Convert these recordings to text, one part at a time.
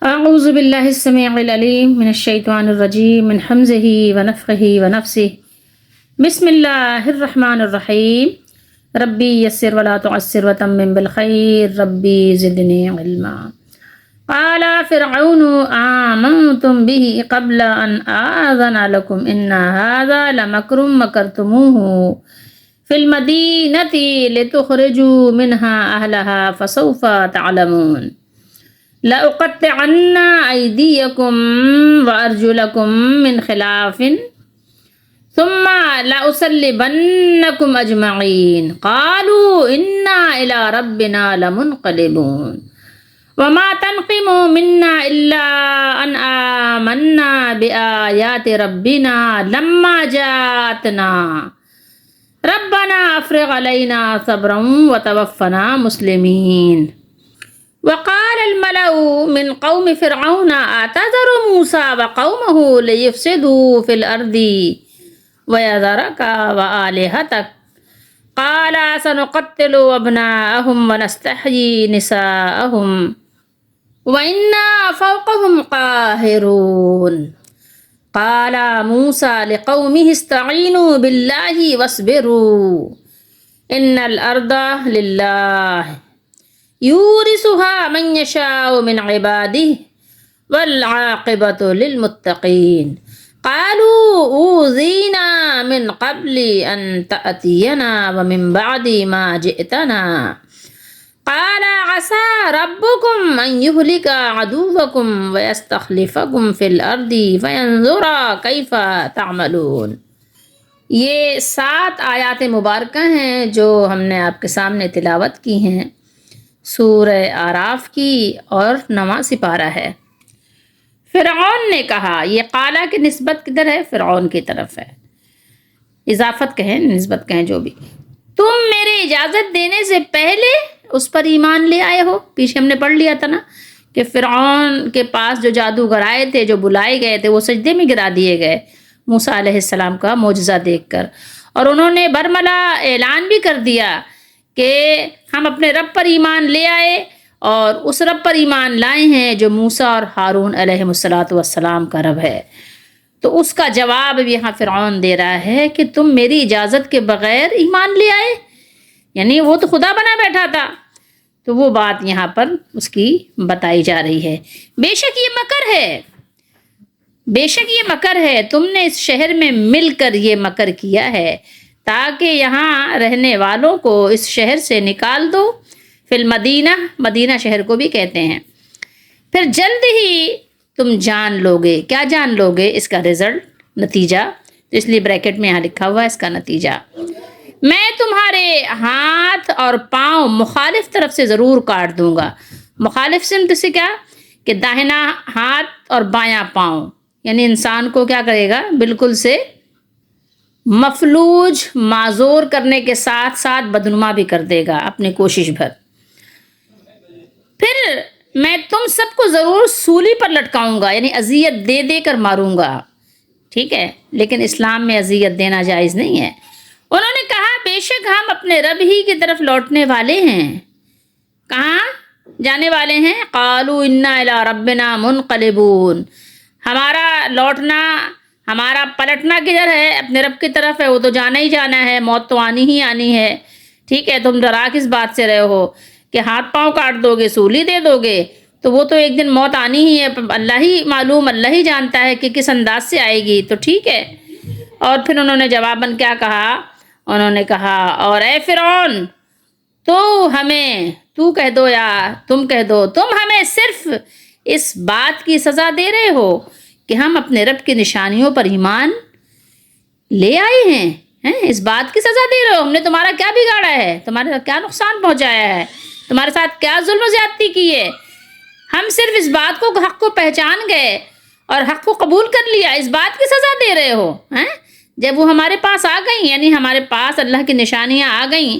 أعوذ بالله السميع العليم من الشيطان الرجيم من حمزه ونفخه ونفسه. بسم الله الرحمن الرحيم. ربي يسر ولا تعسر وتمم بالخير ربي زدني علما. قال فرعون آمنتم به قبل أن آذن لكم إن هذا لمكر مكرتموه في المدينة لتخرجوا منها أهلها فسوف تعلمون. لأقطعن أيديكم وأرجلكم من خلاف ثم لأصلبنكم أجمعين قالوا إنا إلى ربنا لمنقلبون وما تنقم منا إلا أن آمنا بآيات ربنا لما جاءتنا ربنا أفرغ علينا صبرا وتوفنا مسلمين. وقال الملأ من قوم فرعون أتذر موسى وقومه ليفسدوا في الأرض ويذرك وآلهتك قال سنقتل أبناءهم ونستحيي نساءهم وإنا فوقهم قاهرون. قال موسى لقومه استعينوا بالله واصبروا إن الأرض لله يورثها من يشاء من عباده والعاقبة للمتقين. قالوا أوذينا من قبل أن تأتينا ومن بعد ما جئتنا قال عسى ربكم أن يهلك عدوكم ويستخلفكم في الأرض فينظر كيف تعملون. یہ 7 آیات مبارکہ ہیں جو ہم نے آپ کے سامنے تلاوت کی ہیں، سورہ آراف کی، اور 9واں سپارہ ہے۔ فرعون نے کہا، یہ قالا کی نسبت کدھر ہے؟ فرعون کی طرف ہے، اضافت کہیں نسبت کہیں جو بھی۔ تم میرے اجازت دینے سے پہلے اس پر ایمان لے آئے ہو۔ پیچھے ہم نے پڑھ لیا تھا نا کہ فرعون کے پاس جو جادوگر آئے تھے، جو بلائے گئے تھے، وہ سجدے میں گرا دیے گئے موسیٰ علیہ السلام کا معجزہ دیکھ کر، اور انہوں نے برملا اعلان بھی کر دیا کہ ہم اپنے رب پر ایمان لے آئے، اور اس رب پر ایمان لائے ہیں جو موسیٰ اور ہارون علیہ السلام کا رب ہے۔ تو اس کا جواب یہاں فرعون دے رہا ہے کہ تم میری اجازت کے بغیر ایمان لے آئے، یعنی وہ تو خدا بنا بیٹھا تھا۔ تو وہ بات یہاں پر اس کی بتائی جا رہی ہے۔ بے شک یہ مکر ہے، بے شک یہ مکر ہے، تم نے اس شہر میں مل کر یہ مکر کیا ہے تاکہ یہاں رہنے والوں کو اس شہر سے نکال دو۔ فی المدینہ، مدینہ شہر کو بھی کہتے ہیں۔ پھر جلد ہی تم جان لوگے، کیا جان لوگے؟ اس کا رزلٹ، نتیجہ، تو اس لیے بریکٹ میں یہاں لکھا ہوا ہے اس کا نتیجہ۔ میں تمہارے ہاتھ اور پاؤں مخالف طرف سے ضرور کاٹ دوں گا۔ مخالف سمت سے کیا کہ داہنا ہاتھ اور بایاں پاؤں، یعنی انسان کو کیا کرے گا؟ بالکل سے مفلوج، معذور کرنے کے ساتھ ساتھ بدنما بھی کر دے گا اپنی کوشش بھر۔ پھر میں تم سب کو ضرور سولی پر لٹکاؤں گا، یعنی اذیت دے دے کر ماروں گا، ٹھیک ہے؟ لیکن اسلام میں اذیت دینا جائز نہیں ہے۔ انہوں نے کہا بے شک ہم اپنے رب ہی کی طرف لوٹنے والے ہیں۔ کہاں جانے والے ہیں؟ قالوا انا الی ربنا منقلبون، ہمارا لوٹنا، ہمارا پلٹنا کدھر ہے؟ اپنے رب کی طرف ہے، وہ تو جانا ہی جانا ہے، موت تو آنی ہی آنی ہے، ٹھیک ہے؟ تم ڈرا کس بات سے رہے ہو کہ ہاتھ پاؤں کاٹ دو گے، سولی دے دو گے؟ تو وہ تو ایک دن موت آنی ہی ہے، اللہ ہی معلوم، اللہ ہی جانتا ہے کہ کس انداز سے آئے گی، تو ٹھیک ہے۔ اور پھر انہوں نے جواباً کیا کہا؟ انہوں نے کہا اور اے فرعون تو کہہ دو یا تم کہہ دو، تم ہمیں صرف اس بات کی سزا دے رہے ہو کہ ہم اپنے رب کی نشانیوں پر ایمان لے آئے ہیں، اس بات کی سزا دے رہے ہو؟ ہم نے تمہارا کیا بگاڑا ہے؟ تمہارے ساتھ کیا نقصان پہنچایا ہے؟ تمہارے ساتھ کیا ظلم و زیادتی کی ہے؟ ہم صرف اس بات کو، حق کو پہچان گئے اور حق کو قبول کر لیا، اس بات کی سزا دے رہے ہو؟ جب وہ ہمارے پاس آ گئیں، یعنی ہمارے پاس اللہ کی نشانیاں آ گئیں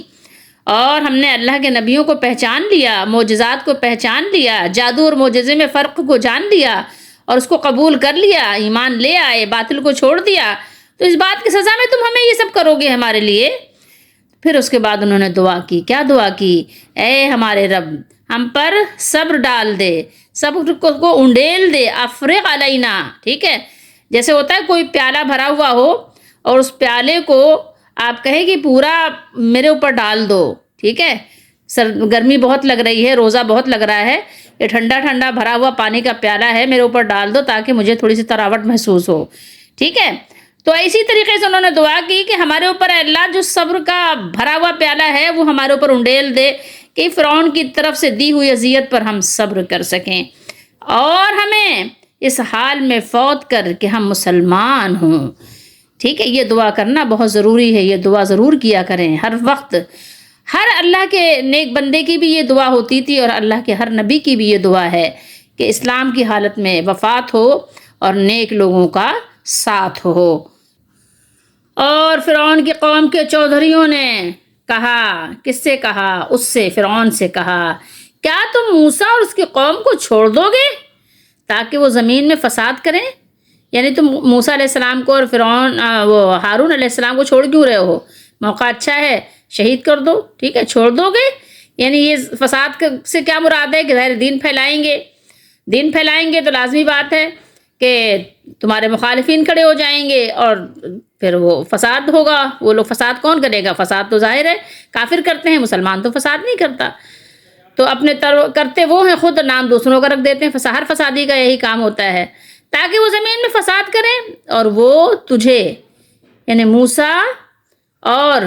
اور ہم نے اللہ کے نبیوں کو پہچان لیا، معجزات کو پہچان لیا، جادو اور معجزے میں فرق کو جان لیا اور اس کو قبول کر لیا، ایمان لے آئے، باطل کو چھوڑ دیا، تو اس بات کی سزا میں تم ہمیں یہ سب کرو گے ہمارے لیے؟ پھر اس کے بعد انہوں نے دعا کی. کیا دعا کی؟ اے ہمارے رب ہم پر صبر ڈال دے، صبر کو انڈیل دے، افرغ علینا. ٹھیک ہے، جیسے ہوتا ہے کوئی پیالہ بھرا ہوا ہو اور اس پیالے کو آپ کہیں کہ پورا میرے اوپر ڈال دو. ٹھیک ہے، گرمی بہت لگ رہی ہے، روزہ بہت لگ رہا ہے، یہ ٹھنڈا ٹھنڈا بھرا ہوا پانی کا پیالہ ہے، میرے اوپر ڈال دو تاکہ مجھے تھوڑی سی تراوٹ محسوس ہو. ٹھیک ہے، تو اسی طریقے سے انہوں نے دعا کی کہ ہمارے اوپر اے اللہ جو صبر کا بھرا ہوا پیالہ ہے وہ ہمارے اوپر انڈیل دے کہ فرعون کی طرف سے دی ہوئی اذیت پر ہم صبر کر سکیں، اور ہمیں اس حال میں فوت کر کہ ہم مسلمان ہوں. ٹھیک ہے، یہ دعا کرنا بہت ضروری ہے، یہ دعا ضرور کیا کریں ہر وقت. ہر اللہ کے نیک بندے کی بھی یہ دعا ہوتی تھی اور اللہ کے ہر نبی کی بھی یہ دعا ہے کہ اسلام کی حالت میں وفات ہو اور نیک لوگوں کا ساتھ ہو. اور فرعون کی قوم کے چودھریوں نے کہا، کس سے کہا؟ اس سے، فرعون سے کہا، کیا تم موسیٰ اور اس کی قوم کو چھوڑ دو گے تاکہ وہ زمین میں فساد کریں؟ یعنی تم موسیٰ علیہ السلام کو اور فرعون وہ ہارون علیہ السلام کو چھوڑ کیوں رہے ہو؟ موقع اچھا ہے، شہید کر دو. ٹھیک ہے، چھوڑ دو گے. یعنی یہ فساد سے کیا مراد ہے کہ ظاہر دین پھیلائیں گے، دین پھیلائیں گے تو لازمی بات ہے کہ تمہارے مخالفین کھڑے ہو جائیں گے اور پھر وہ فساد ہوگا. وہ لوگ فساد کون کرے گا؟ فساد تو ظاہر ہے کافر کرتے ہیں، مسلمان تو فساد نہیں کرتا. تو اپنے کرتے وہ ہیں خود، نام دوسروں کا رکھ دیتے ہیں. ہر فسادی کا یہی کام ہوتا ہے تاکہ وہ زمین میں فساد کریں اور وہ تجھے یعنی موسیٰ اور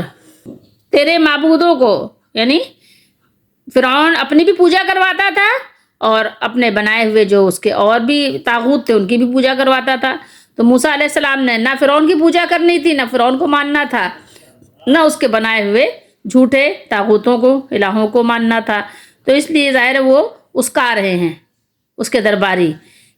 تیرے معبودوں کو، یعنی فرعون اپنی بھی پوجا کرواتا تھا اور اپنے بنائے ہوئے جو اس کے اور بھی طاغوت تھے ان کی بھی پوجا کرواتا تھا. تو موسیٰ علیہ السلام نے نہ فرعون کی پوجا کرنی تھی، نہ فرعون کو ماننا تھا، نہ اس کے بنائے ہوئے جھوٹے طاغوتوں کو، الہوں کو ماننا تھا. تو اس لیے ظاہر ہے وہ اسکا رہے ہیں اس کے درباری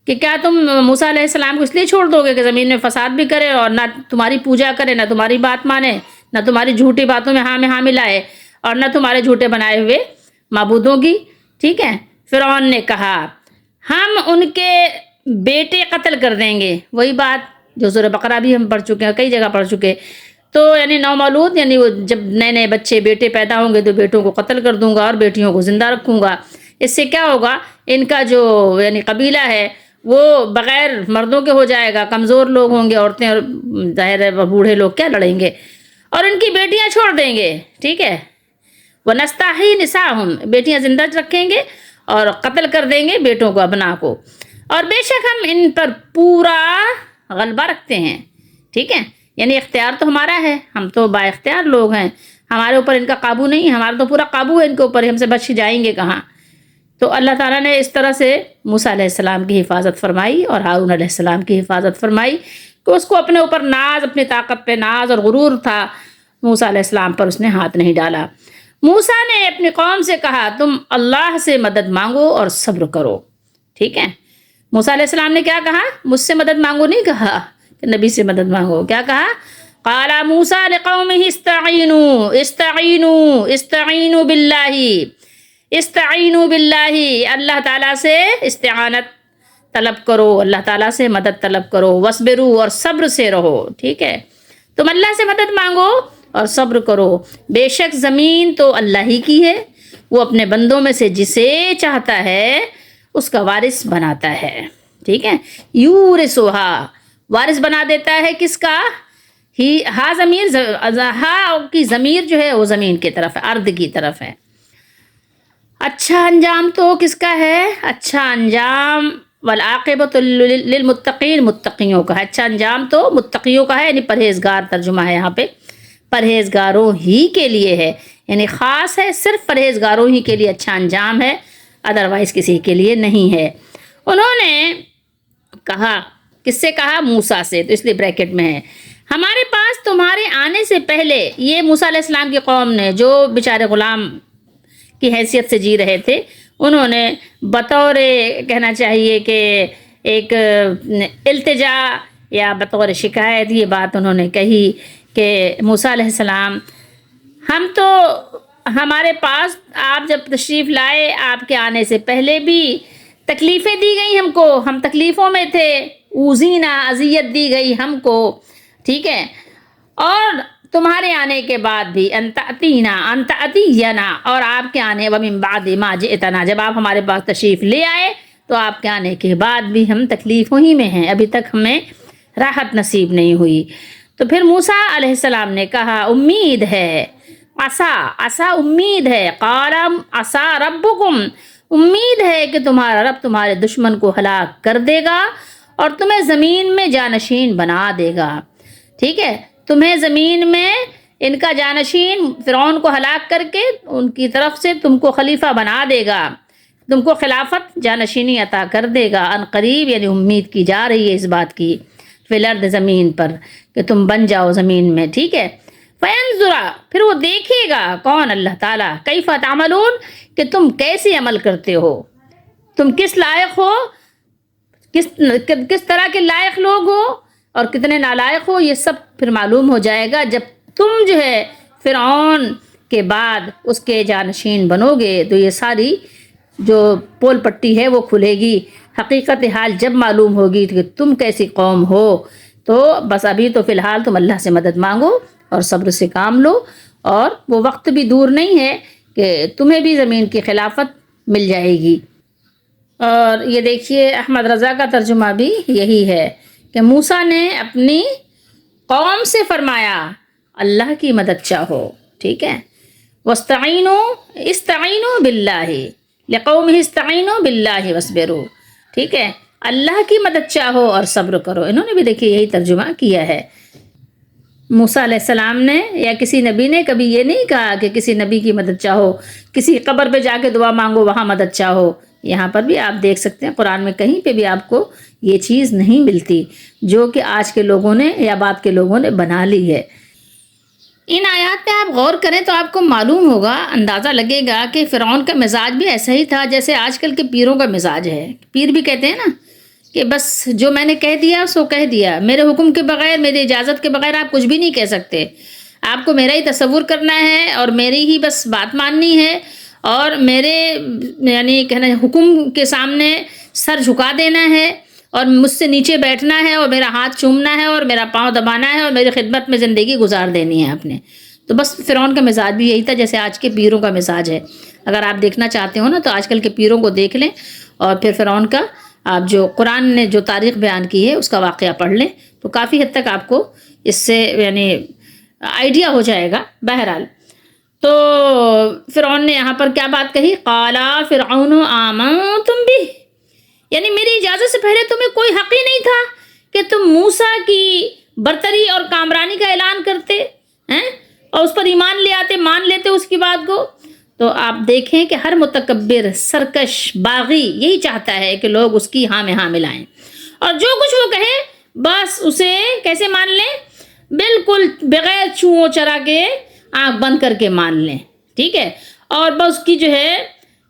کہ کیا تم موسیٰ علیہ السلام کو اس لیے چھوڑ دو گے کہ زمین میں فساد بھی کرے اور نہ تمہاری پوجا کرے، نہ تمہاری بات مانے، نہ تمہاری جھوٹی باتوں میں ہاں ملائے اور نہ تمہارے جھوٹے بنائے ہوئے معبودوں کی. ٹھیک ہے، فرعون نے کہا ہم ان کے بیٹے قتل کر دیں گے. وہی بات جو سورہ بقرہ بھی ہم پڑھ چکے ہیں، کئی جگہ پڑھ چکے. تو یعنی نومولود یعنی وہ جب نئے بچے بیٹے پیدا ہوں گے تو بیٹوں کو قتل کر دوں گا اور بیٹیوں کو زندہ رکھوں گا. اس سے کیا ہوگا؟ ان کا جو یعنی قبیلہ ہے وہ بغیر مردوں کے ہو جائے گا، کمزور لوگ ہوں گے، عورتیں اور ظاہر ہے بوڑھے لوگ کیا لڑیں گے، اور ان کی بیٹیاں چھوڑ دیں گے. ٹھیک ہے، وَنَسْتَحْيِي نِسَاءَهُمْ، بیٹیاں زندہ رکھیں گے اور قتل کر دیں گے بیٹوں کو، ابنا کو. اور بے شک ہم ان پر پورا غلبہ رکھتے ہیں. ٹھیک ہے، یعنی اختیار تو ہمارا ہے، ہم تو با اختیار لوگ ہیں، ہمارے اوپر ان کا قابو نہیں، ہمارا تو پورا قابو ہے ان کے اوپر، ہم سے بچ جائیں گے کہاں. تو اللہ تعالیٰ نے اس طرح سے موسیٰ علیہ السلام کی حفاظت فرمائی اور ہارون علیہ السلام کی حفاظت فرمائی کہ اس کو اپنے اوپر ناز، اپنی طاقت پہ ناز اور غرور تھا. موسیٰ علیہ السلام پر اس نے ہاتھ نہیں ڈالا. موسیٰ نے اپنی قوم سے کہا تم اللہ سے مدد مانگو اور صبر کرو. ٹھیک ہے، موسیٰ علیہ السلام نے کیا کہا؟ مجھ سے مدد مانگو نہیں کہا کہ نبی سے مدد مانگو. کیا کہا؟ قال موسیٰ لقومہ استعینوا باللہ، اللہ تعالیٰ سے استعانت طلب کرو، اللہ تعالیٰ سے مدد طلب کرو. وصبروا، اور صبر سے رہو. ٹھیک ہے، تم اللہ سے مدد مانگو اور صبر کرو. بے شک زمین تو اللہ ہی کی ہے، وہ اپنے بندوں میں سے جسے چاہتا ہے اس کا وارث بناتا ہے. ٹھیک ہے، یورثھا، وارث بنا دیتا ہے کس کا؟ ہا کی ضمیر جو ہے وہ زمین کی طرف ہے، ارض کی طرف ہے. اچھا انجام تو کس کا ہے؟ اچھا انجام والعاقبۃ للمتقین، متقیوں کا ہے. اچھا انجام تو متقیوں کا ہے، یعنی پرہیزگار ترجمہ ہے یہاں پہ، پرہیزگاروں ہی کے لیے ہے، یعنی خاص ہے، صرف پرہیزگاروں ہی کے لیے اچھا انجام ہے، ادروائز کسی کے لیے نہیں ہے. انہوں نے کہا، کس سے کہا؟ موسیٰ سے، تو اس لیے بریکٹ میں ہے. ہمارے پاس تمہارے آنے سے پہلے، یہ موسیٰ علیہ السلام کی قوم نے جو بیچارے غلام کی حیثیت سے جی رہے تھے، انہوں نے بطور کہنا چاہیے کہ ایک التجا یا بطور شکایت یہ بات انہوں نے کہی کہ موسیٰ علیہ السلام ہم تو ہمارے پاس آپ جب تشریف لائے آپ کے آنے سے پہلے بھی تکلیفیں دی گئی ہم کو، ہم تکلیفوں میں تھے، اوزینا، اذیت دی گئی ہم کو. ٹھیک ہے، اور تمہارے آنے کے بعد بھی، انت اتینا، اور آپ کے آنے، ومن بعد ما جئتنا، جب آپ ہمارے پاس تشریف لے آئے تو آپ کے آنے کے بعد بھی ہم تکلیفوں ہی میں ہیں، ابھی تک ہمیں راحت نصیب نہیں ہوئی۔ تو پھر موسیٰ علیہ السلام نے کہا امید ہے، عسا امید ہے، قال عسا ربکم، امید ہے کہ تمہارا رب تمہارے دشمن کو ہلاک کر دے گا اور تمہیں زمین میں جانشین بنا دے گا۔ ٹھیک ہے، تمہیں زمین میں ان کا جانشین، فرعون کو ہلاک کر کے ان کی طرف سے تم کو خلیفہ بنا دے گا، تم کو خلافت جانشینی عطا کر دے گا عن قریب، یعنی امید کی جا رہی ہے اس بات کی، فی الارض، زمین پر، کہ تم بن جاؤ زمین میں۔ ٹھیک ہے، فینظرا، پھر وہ دیکھے گا، کون؟ اللہ تعالیٰ، کیف تعملون، کہ تم کیسے عمل کرتے ہو، تم کس لائق ہو، کس طرح کے لائق لوگ ہو اور کتنے نالائق ہو، یہ سب پھر معلوم ہو جائے گا جب تم جو ہے فرعون کے بعد اس کے جانشین بنو گے، تو یہ ساری جو پول پٹی ہے وہ کھلے گی، حقیقت حال جب معلوم ہوگی کہ تم کیسی قوم ہو۔ تو بس ابھی تو فی الحال تم اللہ سے مدد مانگو اور صبر سے کام لو، اور وہ وقت بھی دور نہیں ہے کہ تمہیں بھی زمین کی خلافت مل جائے گی۔ اور یہ دیکھیے احمد رضا کا ترجمہ بھی یہی ہے کہ موسیٰ نے اپنی قوم سے فرمایا اللہ کی مدد چاہو۔ ٹھیک ہے، استعینوا باللہ، لقومہ استعینوا باللہ واصبروا۔ ٹھیک ہے، اللہ کی مدد چاہو اور صبر کرو۔ انہوں نے بھی دیکھیے یہی ترجمہ کیا ہے۔ موسیٰ علیہ السلام نے یا کسی نبی نے کبھی یہ نہیں کہا کہ کسی نبی کی مدد چاہو، کسی قبر پہ جا کے دعا مانگو وہاں مدد چاہو۔ یہاں پر بھی آپ دیکھ سکتے ہیں قرآن میں کہیں پہ بھی آپ کو یہ چیز نہیں ملتی جو کہ آج کے لوگوں نے یا بعد کے لوگوں نے بنا لی ہے۔ ان آیات پہ آپ غور کریں تو آپ کو معلوم ہوگا، اندازہ لگے گا کہ فرعون کا مزاج بھی ایسا ہی تھا جیسے آج کل کے پیروں کا مزاج ہے۔ پیر بھی کہتے ہیں نا کہ بس جو میں نے کہہ دیا سو کہہ دیا، میرے حکم کے بغیر، میری اجازت کے بغیر آپ کچھ بھی نہیں کہہ سکتے، آپ کو میرا ہی تصور کرنا ہے اور میری ہی بس بات ماننی ہے، اور میرے یعنی کہنا حکم کے سامنے سر جھکا دینا ہے اور مجھ سے نیچے بیٹھنا ہے اور میرا ہاتھ چومنا ہے اور میرا پاؤں دبانا ہے اور میری خدمت میں زندگی گزار دینی ہے آپ نے۔ تو بس فرعون کا مزاج بھی یہی تھا جیسے آج کے پیروں کا مزاج ہے۔ اگر آپ دیکھنا چاہتے ہو نا تو آج کل کے پیروں کو دیکھ لیں اور پھر فرعون کا آپ جو قرآن نے جو تاریخ بیان کی ہے اس کا واقعہ پڑھ لیں تو کافی حد تک آپ کو اس سے یعنی آئیڈیا ہو جائے گا۔ بہرحال تو فرعون نے یہاں پر کیا بات کہی، قالا فرعون آمنتم بہ، یعنی میری اجازت سے پہلے تمہیں کوئی حق ہی نہیں تھا کہ تم موسیٰ کی برتری اور کامرانی کا اعلان کرتے ہیں اور اس پر ایمان لے آتے، مان لیتے اس کی بات کو۔ تو آپ دیکھیں کہ ہر متکبر، سرکش، باغی یہی چاہتا ہے کہ لوگ اس کی ہاں میں ہاں ملائیں، اور جو کچھ وہ کہے بس اسے کیسے مان لیں، بالکل بغیر چوں چرا کے آنکھ بند کر کے مان لیں۔ ٹھیک ہے، اور بس اس کی جو ہے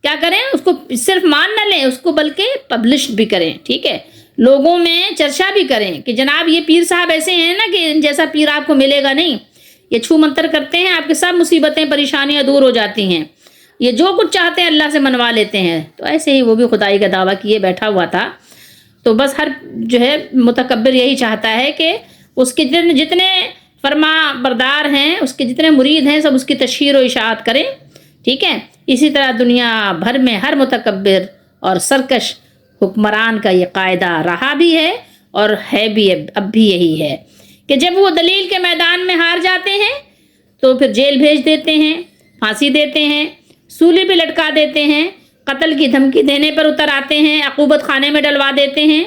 کیا کریں، اس کو صرف مان نہ لیں، اس کو بلکہ پبلش بھی کریں۔ ٹھیک ہے، لوگوں میں چرچا بھی کریں کہ جناب یہ پیر صاحب ایسے ہیں نا کہ ان جیسا پیر آپ کو ملے گا نہیں، یہ چھو منتر کرتے ہیں، آپ کے سب مصیبتیں پریشانیاں دور ہو جاتی ہیں، یہ جو کچھ چاہتے ہیں اللہ سے منوا لیتے ہیں۔ تو ایسے ہی وہ بھی خدائی کا دعویٰ کیے بیٹھا ہوا تھا۔ تو بس ہر جو ہے متکبر یہی چاہتا ہے کہ اس کے جتنے فرما بردار ہیں، اس کے جتنے مرید ہیں، سب اس کی تشہیر و اشاعت کریں۔ ٹھیک ہے، اسی طرح دنیا بھر میں ہر متکبر اور سرکش حکمران کا یہ قاعدہ رہا بھی ہے اور ہے بھی، اب بھی یہی ہے کہ جب وہ دلیل کے میدان میں ہار جاتے ہیں تو پھر جیل بھیج دیتے ہیں، پھانسی دیتے ہیں، سولی پہ لٹکا دیتے ہیں، قتل کی دھمکی دینے پر اتر آتے ہیں، عقوبت خانے میں ڈلوا دیتے ہیں،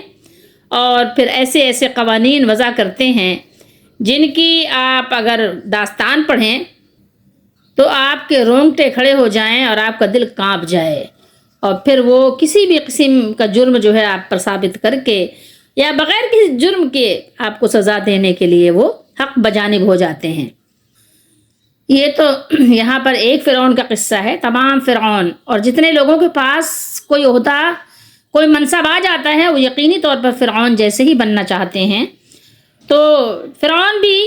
اور پھر ایسے ایسے قوانین وضع کرتے ہیں جن کی آپ اگر داستان پڑھیں تو آپ کے رونگٹے کھڑے ہو جائیں اور آپ کا دل کانپ جائے، اور پھر وہ کسی بھی قسم کا جرم جو ہے آپ پر ثابت کر کے یا بغیر کسی جرم کے آپ کو سزا دینے کے لیے وہ حق بجانب ہو جاتے ہیں۔ یہ تو یہاں پر ایک فرعون کا قصہ ہے، تمام فرعون اور جتنے لوگوں کے پاس کوئی عہدہ، کوئی منصب آ جاتا ہے وہ یقینی طور پر فرعون جیسے ہی بننا چاہتے ہیں۔ تو فرعون بھی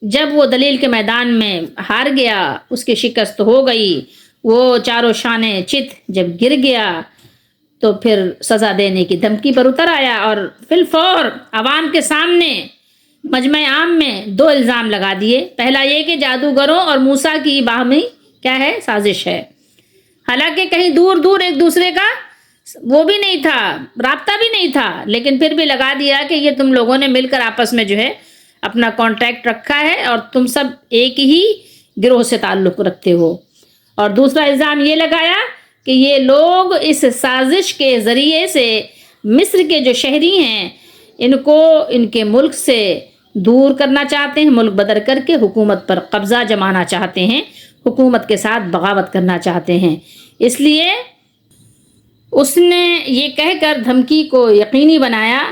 جب وہ دلیل کے میدان میں ہار گیا، اس کی شکست ہو گئی، وہ چاروں شانے چت جب گر گیا تو پھر سزا دینے کی دھمکی پر اتر آیا اور فی الفور عوام کے سامنے مجمع عام میں 2 الزام لگا دیے. پہلا یہ کہ جادوگروں اور موسیٰ کی باہمی کیا ہے سازش ہے. حالانکہ کہیں دور دور ایک دوسرے کا وہ بھی نہیں تھا، رابطہ بھی نہیں تھا، لیکن پھر بھی لگا دیا کہ یہ تم لوگوں نے مل کر آپس میں جو ہے اپنا کانٹیکٹ رکھا ہے اور تم سب ایک ہی گروہ سے تعلق رکھتے ہو. اور دوسرا الزام یہ لگایا کہ یہ لوگ اس سازش کے ذریعے سے مصر کے جو شہری ہیں ان کو ان کے ملک سے دور کرنا چاہتے ہیں، ملک بدر کر کے حکومت پر قبضہ جمانا چاہتے ہیں، حکومت کے ساتھ بغاوت کرنا چاہتے ہیں. اس لیے اس نے یہ کہہ کر دھمکی کو یقینی بنایا،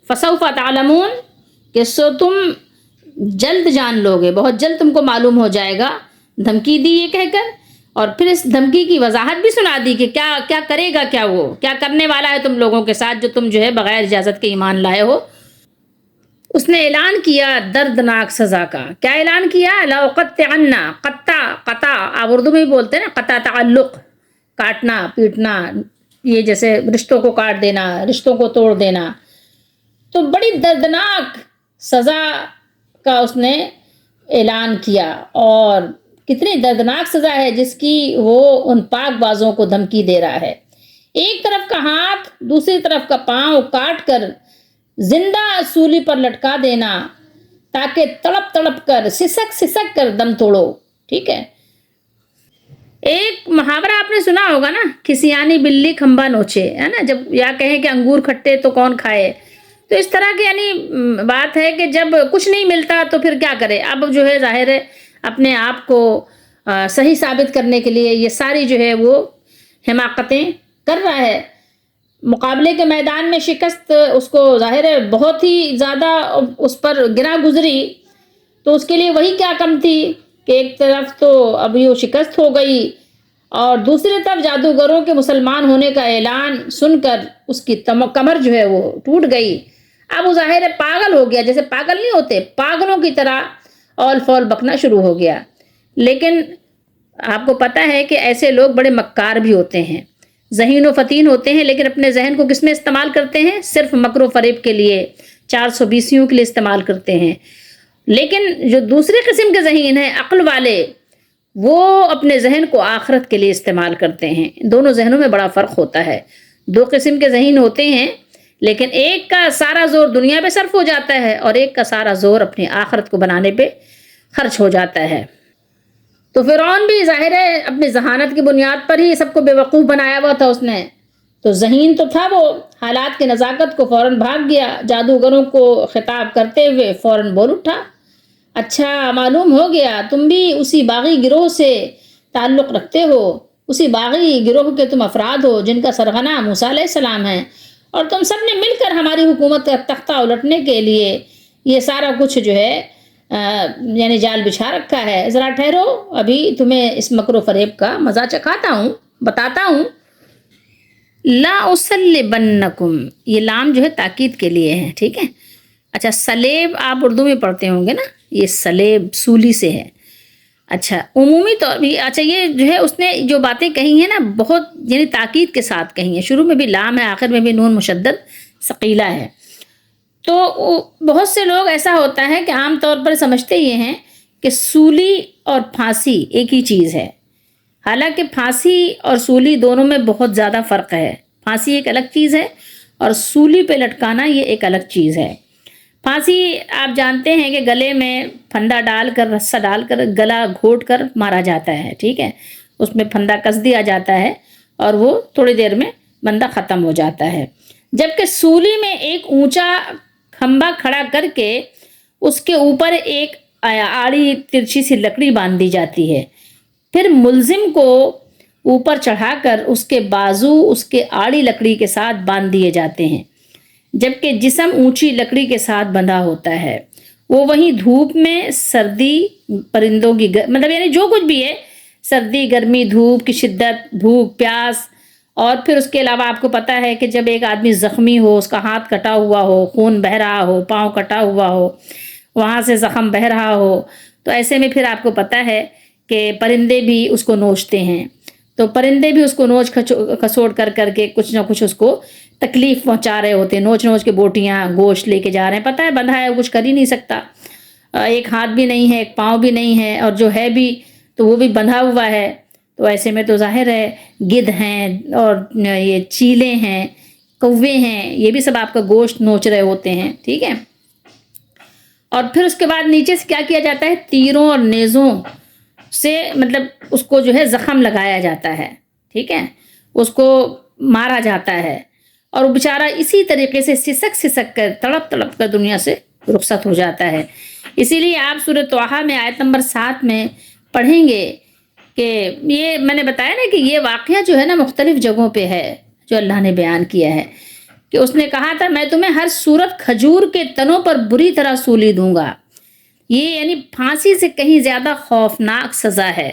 فسوف تعلمون، کہ سو تم جلد جان لوگے، بہت جلد تم کو معلوم ہو جائے گا. دھمکی دی یہ کہہ کر، اور پھر اس دھمکی کی وضاحت بھی سنا دی کہ کیا کرے گا، کیا وہ کیا کرنے والا ہے تم لوگوں کے ساتھ جو تم جو ہے بغیر اجازت کے ایمان لائے ہو. اس نے اعلان کیا دردناک سزا کا. کیا اعلان کیا؟ لأقطعن، قطع آپ اردو میں بھی بولتے ہیں نا، قطع تعلق، کاٹنا پیٹنا، یہ جیسے رشتوں کو کاٹ دینا، رشتوں کو توڑ دینا. تو بڑی دردناک سزا کا اس نے اعلان کیا. اور کتنی دردناک سزا ہے جس کی وہ ان پاک بازوں کو دھمکی دے رہا ہے. ایک طرف کا ہاتھ دوسری طرف کا پاؤں کاٹ کر زندہ سولی پر لٹکا دینا تاکہ تڑپ تڑپ کر سسک کر دم توڑو. ٹھیک ہے. ایک محاورہ آپ نے سنا ہوگا نا، کھسیانی بلی کھمبا نوچے، ہے نا، جب یا کہیں کہ انگور کھٹے تو کون کھائے. تو اس طرح کی یعنی بات ہے کہ جب کچھ نہیں ملتا تو پھر کیا کرے. اب جو ہے ظاہر ہے اپنے آپ کو صحیح ثابت کرنے کے لیے یہ ساری جو ہے وہ حماقتیں کر رہا ہے. مقابلے کے میدان میں شکست اس کو ظاہر ہے بہت ہی زیادہ اس پر گرا گزری. تو اس کے لیے وہی کیا کم تھی کہ ایک طرف تو ابھی وہ شکست ہو گئی اور دوسری طرف جادوگروں کے مسلمان ہونے کا اعلان سن کر اس کی کمر جو ہے وہ ٹوٹ گئی. اب وہ ظاہر ہے پاگل ہو گیا، جیسے پاگل نہیں ہوتے، پاگلوں کی طرح اول فول بکنا شروع ہو گیا. لیکن آپ کو پتہ ہے کہ ایسے لوگ بڑے مکار بھی ہوتے ہیں، ذہین و فتین ہوتے ہیں، لیکن اپنے ذہن کو کس میں استعمال کرتے ہیں؟ صرف مکر و فریب کے لیے، 420 کے لیے استعمال کرتے ہیں. لیکن جو دوسری قسم کے ذہین ہیں، عقل والے، وہ اپنے ذہن کو آخرت کے لیے استعمال کرتے ہیں. دونوں ذہنوں میں بڑا فرق ہوتا ہے. 2 قسم کے ذہین ہوتے ہیں، لیکن ایک کا سارا زور دنیا پہ صرف ہو جاتا ہے اور ایک کا سارا زور اپنی آخرت کو بنانے پہ خرچ ہو جاتا ہے. تو فرعون بھی ظاہر ہے اپنی ذہانت کی بنیاد پر ہی سب کو بے وقوف بنایا ہوا تھا. اس نے تو ذہین تو تھا، وہ حالات کی نزاکت کو فوراً بھاگ گیا. جادوگروں کو خطاب کرتے ہوئے فوراً بول اٹھا، اچھا معلوم ہو گیا تم بھی اسی باغی گروہ سے تعلق رکھتے ہو، اسی باغی گروہ کے تم افراد ہو جن کا سرغنہ موسیٰ علیہ السلام ہے، اور تم سب نے مل کر ہماری حکومت کا تختہ الٹنے کے لیے یہ سارا کچھ جو ہے یعنی جال بچھا رکھا ہے. ذرا ٹھہرو، ابھی تمہیں اس مکر و فریب کا مزہ چکھاتا ہوں، بتاتا ہوں. لا اسلبنکم، یہ لام جو ہے تاکید کے لیے ہے. ٹھیک ہے. اچھا، سلیب آپ اردو میں پڑھتے ہوں گے نا، یہ سلیب سولی سے ہے. اچھا، عمومی طور بھی اچھا یہ جو ہے اس نے جو باتیں کہی ہیں نا بہت یعنی تاکید کے ساتھ کہی ہیں. شروع میں بھی لام ہے، آخر میں بھی نون مشدد ثقیلہ ہے. تو بہت سے لوگ ایسا ہوتا ہے کہ عام طور پر سمجھتے یہ ہیں کہ سولی اور پھانسی ایک ہی چیز ہے. حالانکہ پھانسی اور سولی دونوں میں بہت زیادہ فرق ہے. پھانسی ایک الگ چیز ہے اور سولی پہ لٹکانا یہ ایک الگ چیز ہے. پھانسی آپ جانتے ہیں کہ گلے میں پھندا ڈال کر، رسہ ڈال کر گلا گھوٹ کر مارا جاتا ہے. ٹھیک ہے. اس میں پھندا کس دیا جاتا ہے اور وہ تھوڑی دیر میں بندہ ختم ہو جاتا ہے. جبکہ سولی میں ایک اونچا کھمبا کھڑا کر کے اس کے اوپر ایک آڑی ترچھی سی لکڑی باندھ دی جاتی ہے. پھر ملزم کو اوپر چڑھا کر اس کے بازو اس کے آڑی لکڑی کے ساتھ باندھ دیے جاتے ہیں، جبکہ جسم اونچی لکڑی کے ساتھ بندھا ہوتا ہے. وہ وہیں دھوپ میں، سردی، پرندوں کی مطلب یعنی جو کچھ بھی ہے، سردی، گرمی، دھوپ کی شدت، بھوک، پیاس، اور پھر اس کے علاوہ آپ کو پتہ ہے کہ جب ایک آدمی زخمی ہو، اس کا ہاتھ کٹا ہوا ہو، خون بہہ رہا ہو، پاؤں کٹا ہوا ہو، وہاں سے زخم بہہ رہا ہو، تو ایسے میں پھر آپ کو پتہ ہے کہ پرندے بھی اس کو نوچتے ہیں. تو پرندے بھی اس کو نوچ کھسوڑ کر کے کچھ نہ کچھ اس کو تکلیف پہنچا رہے ہوتے ہیں، نوچ نوچ کے بوٹیاں گوشت لے کے جا رہے ہیں، پتہ ہے بندھا ہے وہ کچھ کر ہی نہیں سکتا، ایک ہاتھ بھی نہیں ہے، ایک پاؤں بھی نہیں ہے، اور جو ہے بھی تو وہ بھی بندھا ہوا ہے، تو ایسے میں تو ظاہر ہے گدھ ہیں اور یہ چیلے ہیں، کوے ہیں، یہ بھی سب آپ کا گوشت نوچ رہے ہوتے ہیں، ٹھیک ہے۔ اور پھر اس کے بعد نیچے سے کیا کیا جاتا ہے، تیروں اور نیزوں سے مطلب اس کو جو ہے زخم لگایا جاتا ہے، ٹھیک ہے، اس کو مارا جاتا ہے، اور وہ بیچارہ اسی طریقے سے سسک سسک کر تڑپ تڑپ کر دنیا سے رخصت ہو جاتا ہے۔ اسی لیے آپ سورہ طٰہٰ میں آیت نمبر 7 میں پڑھیں گے کہ یہ میں نے بتایا نا کہ یہ واقعہ جو ہے نا مختلف جگہوں پہ ہے جو اللہ نے بیان کیا ہے، کہ اس نے کہا تھا میں تمہیں ہر صورت کھجور کے تنوں پر بری طرح سولی دوں گا، یہ یعنی پھانسی سے کہیں زیادہ خوفناک سزا ہے۔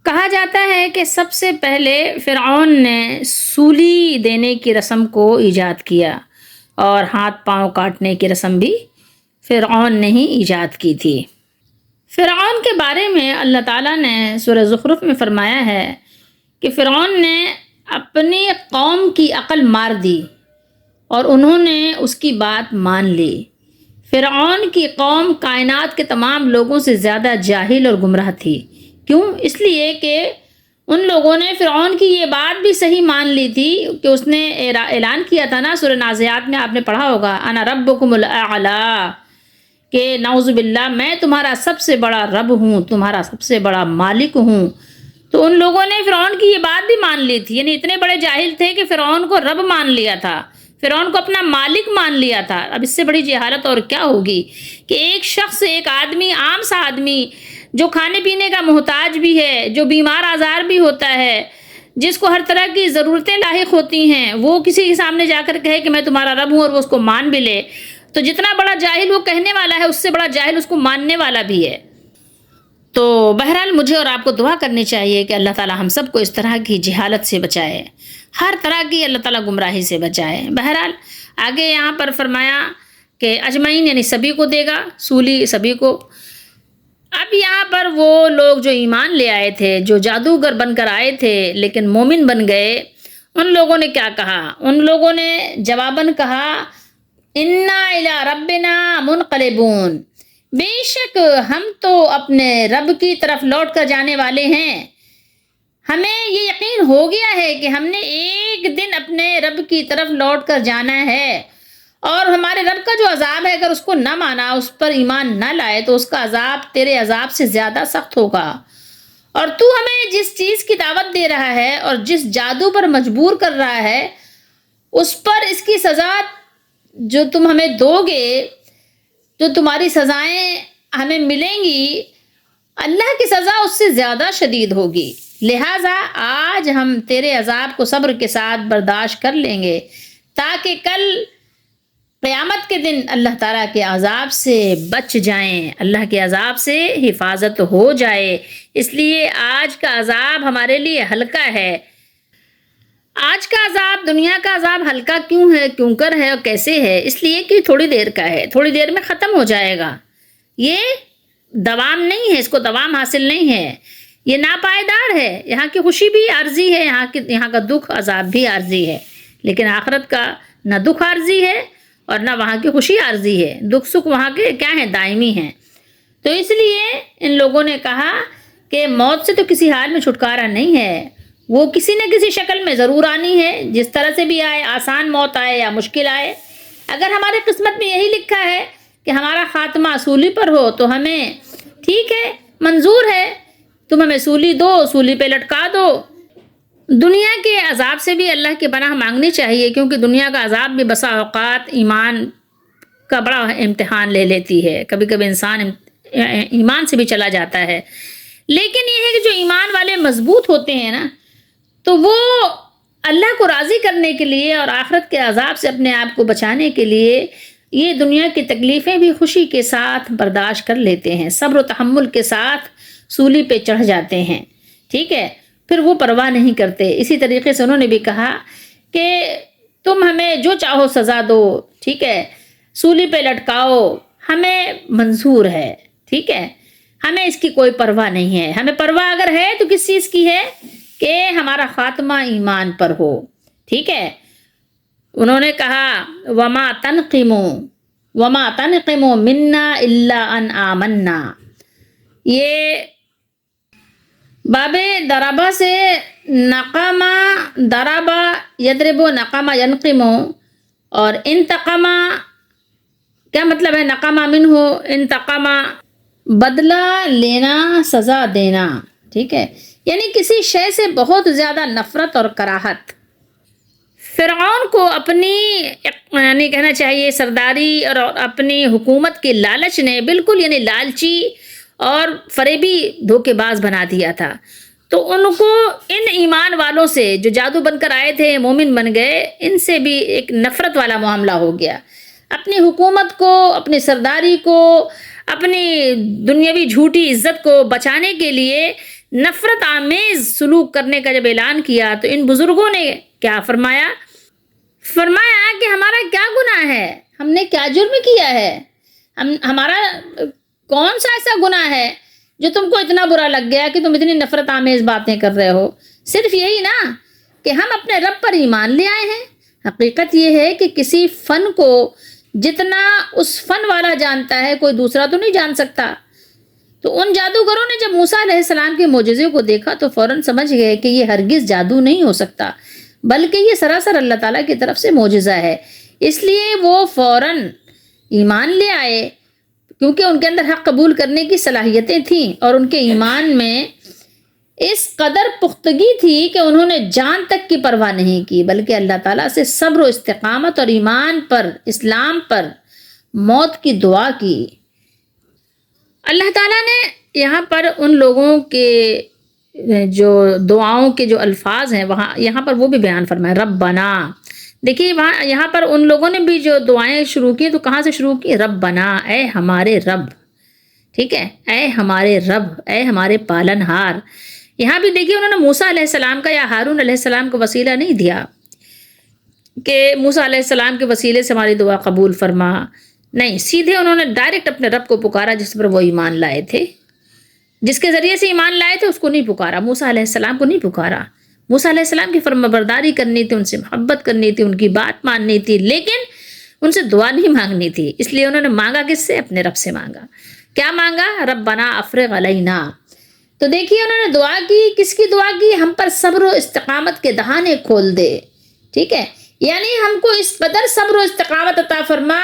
کہا جاتا ہے کہ سب سے پہلے فرعون نے سولی دینے کی رسم کو ایجاد کیا، اور ہاتھ پاؤں کاٹنے کی رسم بھی فرعون نے ہی ایجاد کی تھی۔ فرعون کے بارے میں اللہ تعالیٰ نے سورہ زخرف میں فرمایا ہے کہ فرعون نے اپنی قوم کی عقل مار دی اور انہوں نے اس کی بات مان لی۔ فرعون کی قوم کائنات کے تمام لوگوں سے زیادہ جاہل اور گمراہ تھی۔ کیوں؟ اس لیے کہ ان لوگوں نے فرعون کی یہ بات بھی صحیح مان لی تھی کہ اس نے اعلان کیا تھا نا، سورہ نازعات میں آپ نے پڑھا ہوگا، انا ربکم الاعلی، کہ نعوذ باللہ میں تمہارا سب سے بڑا رب ہوں، تمہارا سب سے بڑا مالک ہوں۔ تو ان لوگوں نے فرعون کی یہ بات بھی مان لی تھی، یعنی اتنے بڑے جاہل تھے کہ فرعون کو رب مان لیا تھا، فرعون کو اپنا مالک مان لیا تھا۔ اب اس سے بڑی جہالت اور کیا ہوگی کہ ایک شخص، ایک آدمی، عام سا آدمی جو کھانے پینے کا محتاج بھی ہے، جو بیمار آزار بھی ہوتا ہے، جس کو ہر طرح کی ضرورتیں لاحق ہوتی ہیں، وہ کسی کے سامنے جا کر کہے کہ میں تمہارا رب ہوں اور وہ اس کو مان بھی لے، تو جتنا بڑا جاہل وہ کہنے والا ہے اس سے بڑا جاہل اس کو ماننے والا بھی ہے۔ تو بہرحال مجھے اور آپ کو دعا کرنی چاہیے کہ اللہ تعالی ہم سب کو اس طرح کی جہالت سے بچائے، ہر طرح کی اللہ تعالیٰ گمراہی سے بچائے۔ بہرحال آگے یہاں پر فرمایا کہ اجمعین یعنی سبھی کو دے گا، سولی سبھی کو۔ اب یہاں پر وہ لوگ جو ایمان لے آئے تھے، جو جادوگر بن کر آئے تھے لیکن مومن بن گئے، ان لوگوں نے کیا کہا؟ ان لوگوں نے جواباً کہا انا الی ربنا منقلبون، بے شک ہم تو اپنے رب کی طرف لوٹ کر جانے والے ہیں، ہمیں یہ یقین ہو گیا ہے کہ ہم نے ایک دن اپنے رب کی طرف لوٹ کر جانا ہے، اور ہمارے رب کا جو عذاب ہے اگر اس کو نہ مانا، اس پر ایمان نہ لائے، تو اس کا عذاب تیرے عذاب سے زیادہ سخت ہوگا، اور تو ہمیں جس چیز کی دعوت دے رہا ہے اور جس جادو پر مجبور کر رہا ہے، اس پر اس کی سزا جو تم ہمیں دو گے، جو تمہاری سزائیں ہمیں ملیں گی، اللہ کی سزا اس سے زیادہ شدید ہوگی، لہٰذا آج ہم تیرے عذاب کو صبر کے ساتھ برداشت کر لیں گے تاکہ کل قیامت کے دن اللہ تعالیٰ کے عذاب سے بچ جائیں، اللہ کے عذاب سے حفاظت ہو جائے۔ اس لیے آج کا عذاب ہمارے لیے ہلکا ہے۔ آج کا عذاب، دنیا کا عذاب ہلکا کیوں ہے، کیوں کر ہے اور کیسے ہے؟ اس لیے کہ تھوڑی دیر کا ہے، تھوڑی دیر میں ختم ہو جائے گا، یہ دوام نہیں ہے، اس کو دوام حاصل نہیں ہے، یہ ناپائیدار ہے۔ یہاں کی خوشی بھی عارضی ہے، یہاں کا دکھ عذاب بھی عارضی ہے، لیکن آخرت کا نہ دکھ عارضی ہے اور نہ وہاں کی خوشی عارضی ہے، دکھ سکھ وہاں کے کیا ہیں، دائمی ہیں۔ تو اس لیے ان لوگوں نے کہا کہ موت سے تو کسی حال میں چھٹکارا نہیں ہے، وہ کسی نہ کسی شکل میں ضرور آنی ہے، جس طرح سے بھی آئے، آسان موت آئے یا مشکل آئے۔ اگر ہمارے قسمت میں یہی لکھا ہے کہ ہمارا خاتمہ سولی پر ہو تو ہمیں ٹھیک ہے، منظور ہے، تم ہمیں سولی دو، سولی پہ لٹکا دو۔ دنیا کے عذاب سے بھی اللہ کی پناہ مانگنی چاہیے، کیونکہ دنیا کا عذاب بھی بسا اوقات ایمان کا بڑا امتحان لے لیتی ہے، کبھی کبھی انسان ایمان سے بھی چلا جاتا ہے، لیکن یہ ہے کہ جو ایمان والے مضبوط ہوتے ہیں نا، تو وہ اللہ کو راضی کرنے کے لیے اور آخرت کے عذاب سے اپنے آپ کو بچانے کے لیے یہ دنیا کی تکلیفیں بھی خوشی کے ساتھ برداشت کر لیتے ہیں، صبر و تحمل کے ساتھ سولی پہ چڑھ جاتے ہیں، ٹھیک ہے، پھر وہ پرواہ نہیں کرتے۔ اسی طریقے سے انہوں نے بھی کہا کہ تم ہمیں جو چاہو سزا دو، ٹھیک ہے، سولی پہ لٹکاؤ، ہمیں منظور ہے، ٹھیک ہے، ہمیں اس کی کوئی پرواہ نہیں ہے۔ ہمیں پرواہ اگر ہے تو کس چیز کی ہے کہ ہمارا خاتمہ ایمان پر ہو، ٹھیک ہے، انہوں نے کہا وما تنقموا منا الا ان آمنا. یہ باب دربا سے نقما دربا یدربو نقما ینقمو، اور انتقما کیا مطلب ہے؟ نقما منہ انتقما بدلہ لینا، سزا دینا. ٹھیک ہے، یعنی کسی شے سے بہت زیادہ نفرت اور کراہت. فرعون کو اپنی یعنی کہنا چاہیے سرداری اور اپنی حکومت کے لالچ نے بالکل یعنی لالچی اور فریبی دھوکے باز بنا دیا تھا. تو ان کو ان ایمان والوں سے جو جادو بن کر آئے تھے، مومن بن گئے، ان سے بھی ایک نفرت والا معاملہ ہو گیا. اپنی حکومت کو، اپنی سرداری کو، اپنی دنیاوی جھوٹی عزت کو بچانے کے لیے نفرت آمیز سلوک کرنے کا جب اعلان کیا تو ان بزرگوں نے کیا فرمایا کہ ہمارا کیا گناہ ہے، ہم نے کیا جرم کیا ہے، ہمارا کون سا ایسا گناہ ہے جو تم کو اتنا برا لگ گیا کہ تم اتنی نفرت آمیز باتیں کر رہے ہو؟ صرف یہی نا کہ ہم اپنے رب پر ایمان لے آئے ہیں. حقیقت یہ ہے کہ کسی فن کو جتنا اس فن والا جانتا ہے کوئی دوسرا تو نہیں جان سکتا. تو ان جادوگروں نے جب موسیٰ علیہ السلام کے معجزے کو دیکھا تو فوراً سمجھ گئے کہ یہ ہرگز جادو نہیں ہو سکتا، بلکہ یہ سراسر اللہ تعالیٰ کی طرف سے معجزہ ہے. اس لیے وہ فوراً ایمان لے آئے، کیونکہ ان کے اندر حق قبول کرنے کی صلاحیتیں تھیں اور ان کے ایمان میں اس قدر پختگی تھی کہ انہوں نے جان تک کی پرواہ نہیں کی، بلکہ اللہ تعالیٰ سے صبر و استقامت اور ایمان پر، اسلام پر موت کی دعا کی. اللہ تعالیٰ نے یہاں پر ان لوگوں کے جو دعاؤں کے جو الفاظ ہیں یہاں پر وہ بھی بیان فرمائے. ربنا، دیکھیے یہاں پر ان لوگوں نے بھی جو دعائیں شروع کی تو کہاں سے شروع کی؟ ربنا، اے ہمارے رب. ٹھیک ہے، اے ہمارے رب، اے ہمارے پالن ہار. یہاں بھی دیکھیے انہوں نے موسیٰ علیہ السلام کا یا ہارون علیہ السلام کو وسیلہ نہیں دیا کہ موسیٰ علیہ السلام کے وسیلے سے ہماری دعا قبول فرما. نہیں، سیدھے انہوں نے ڈائریکٹ اپنے رب کو پکارا جس پر وہ ایمان لائے تھے، جس کے ذریعے سے ایمان لائے تھے اس کو نہیں پکارا، موسیٰ علیہ السلام کو نہیں پکارا. موسیٰ علیہ السلام کی فرمانبرداری کرنی تھی، ان سے محبت کرنی تھی، ان کی بات ماننی تھی، لیکن ان سے دعا نہیں مانگنی تھی. اس لیے انہوں نے مانگا کس سے؟ اپنے رب سے مانگا. کیا مانگا؟ ربنا افرغ علینا. تو دیکھیے انہوں نے دعا کی، کس کی دعا کی؟ ہم پر صبر و استقامت کے دہانے کھول دے. ٹھیک ہے، یعنی ہم کو اس قدر صبر و استقامت عطا فرما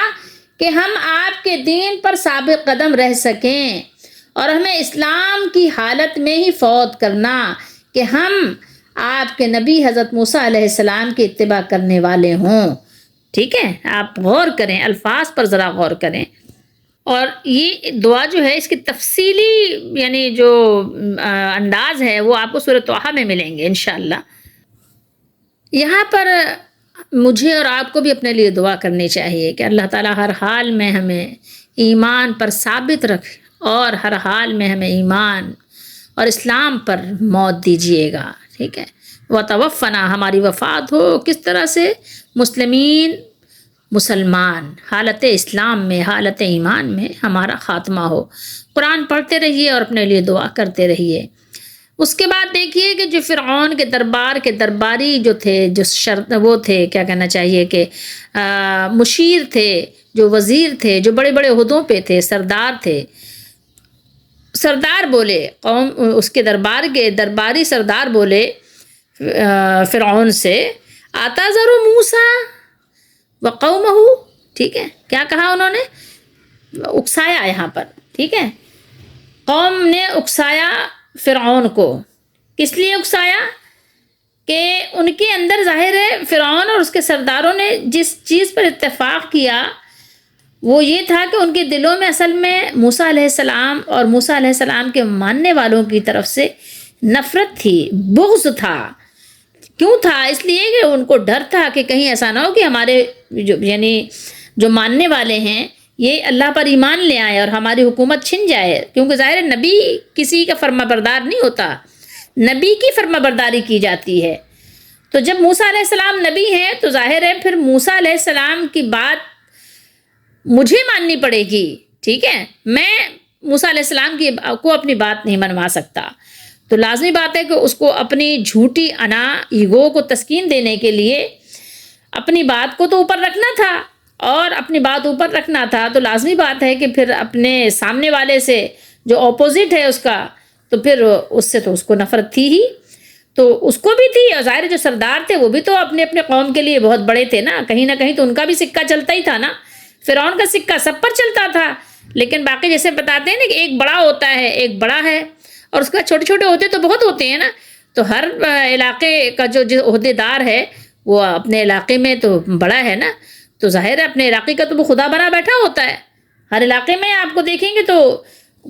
کہ ہم آپ کے دین پر ثابت قدم رہ سکیں، اور ہمیں اسلام کی حالت میں ہی فوت کرنا کہ ہم آپ کے نبی حضرت موسیٰ علیہ السلام کی اتباع کرنے والے ہوں. ٹھیک ہے، آپ غور کریں، الفاظ پر ذرا غور کریں. اور یہ دعا جو ہے اس کی تفصیلی یعنی جو انداز ہے وہ آپ کو سورۃ طٰہٰ میں ملیں گے انشاءاللہ. یہاں پر مجھے اور آپ کو بھی اپنے لیے دعا کرنی چاہیے کہ اللہ تعالیٰ ہر حال میں ہمیں ایمان پر ثابت رکھے اور ہر حال میں ہمیں ایمان اور اسلام پر موت دیجیے گا. ٹھیک ہے، وتوفنا، ہماری وفات ہو کس طرح سے؟ مسلمین، مسلمان، حالت اسلام میں، حالت ایمان میں ہمارا خاتمہ ہو. قرآن پڑھتے رہیے اور اپنے لیے دعا کرتے رہیے. اس کے بعد دیکھیے کہ جو فرعون کے دربار کے درباری جو تھے، جو وہ تھے کیا کہنا چاہیے کہ مشیر تھے، جو وزیر تھے، جو بڑے بڑے عہدوں پہ تھے، سردار تھے. سردار بولے قوم، اس کے دربار کے درباری سردار بولے فرعون سے، آتذر موسیٰ وقومہ. ٹھیک ہے، کیا کہا انہوں نے؟ اکسایا یہاں پر. ٹھیک ہے، قوم نے اکسایا فرعون کو. کس لیے اکسایا؟ کہ ان کے اندر ظاہر ہے فرعون اور اس کے سرداروں نے جس چیز پر اتفاق کیا وہ یہ تھا کہ ان کے دلوں میں اصل میں موسیٰ علیہ السلام اور موسیٰ علیہ السلام کے ماننے والوں کی طرف سے نفرت تھی، بغض تھا. کیوں تھا؟ اس لیے کہ ان کو ڈر تھا کہ کہیں ایسا نہ ہو کہ ہمارے جو ماننے والے ہیں یہ اللہ پر ایمان لے آئے اور ہماری حکومت چھن جائے. کیونکہ ظاہر نبی کسی کا فرما بردار نہیں ہوتا، نبی کی فرما برداری کی جاتی ہے. تو جب موسیٰ علیہ السلام نبی ہیں تو ظاہر ہے پھر موسیٰ علیہ السلام کی بات مجھے ماننی پڑے گی. ٹھیک ہے، میں موسیٰ علیہ السلام کو اپنی بات نہیں منوا سکتا. تو لازمی بات ہے کہ اس کو اپنی جھوٹی انا، ایگو کو تسکین دینے کے لیے اپنی بات کو تو اوپر رکھنا تھا، اور اپنی بات اوپر رکھنا تھا تو لازمی بات ہے کہ پھر اپنے سامنے والے سے جو اپوزٹ ہے اس کا، تو پھر اس سے تو اس کو نفرت تھی ہی، تو اس کو بھی تھی، اور ظاہر جو سردار تھے وہ بھی تو اپنے اپنے قوم کے لیے بہت بڑے تھے نا، کہیں نہ کہیں تو ان کا بھی سکہ چلتا ہی تھا نا، فرعون کا سکہ سب پر چلتا تھا، لیکن باقی جیسے بتاتے ہیں نا کہ ایک بڑا ہوتا ہے، ایک بڑا ہے، اور اس کا چھوٹے چھوٹے ہوتے تو بہت ہوتے ہیں نا، تو ہر علاقے کا جو عہدے دار ہے وہ اپنے علاقے میں تو بڑا ہے نا، تو ظاہر ہے اپنے علاقے کا تو وہ خدا بنا بیٹھا ہوتا ہے، ہر علاقے میں آپ کو دیکھیں گے تو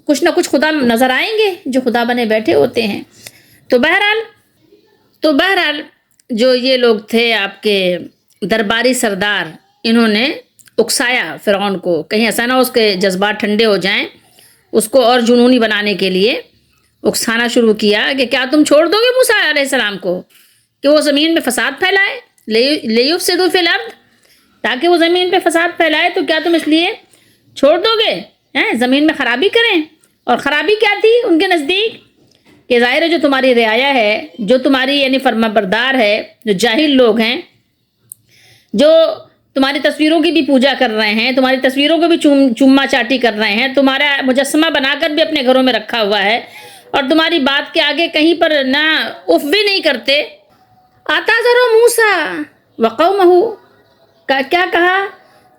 کچھ نہ کچھ خدا نظر آئیں گے جو خدا بنے بیٹھے ہوتے ہیں۔ تو بہرحال جو یہ لوگ تھے آپ کے درباری سردار، انہوں نے اکسایا فرعون کو، کہیں ایسا نہ اس کے جذبات ٹھنڈے ہو جائیں، اس کو اور جنونی بنانے کے لیے اکسانا شروع کیا کہ کیا تم چھوڑ دو گے موسیٰ علیہ السلام کو کہ وہ زمین میں فساد پھیلائے، لیفسدوا فی الارض، تاکہ وہ زمین پہ فساد پھیلائے، تو کیا تم اس لیے چھوڑ دو گے زمین میں خرابی کریں؟ اور خرابی کیا تھی ان کے نزدیک؟ کہ ظاہر ہے جو تمہاری رعایا ہے، جو تمہاری یعنی فرما بردار ہے، جو جاہل لوگ ہیں، جو تمہاری تصویروں کی بھی پوجا کر رہے ہیں، تمہاری تصویروں کو بھی چوما چاٹی کر رہے ہیں، تمہارا مجسمہ بنا کر بھی اپنے گھروں میں رکھا ہوا ہے، اور تمہاری بات کے آگے کہیں پر نہ اف بھی نہیں کرتے۔ اعتذر موسیٰ وقومہ، کیا کہا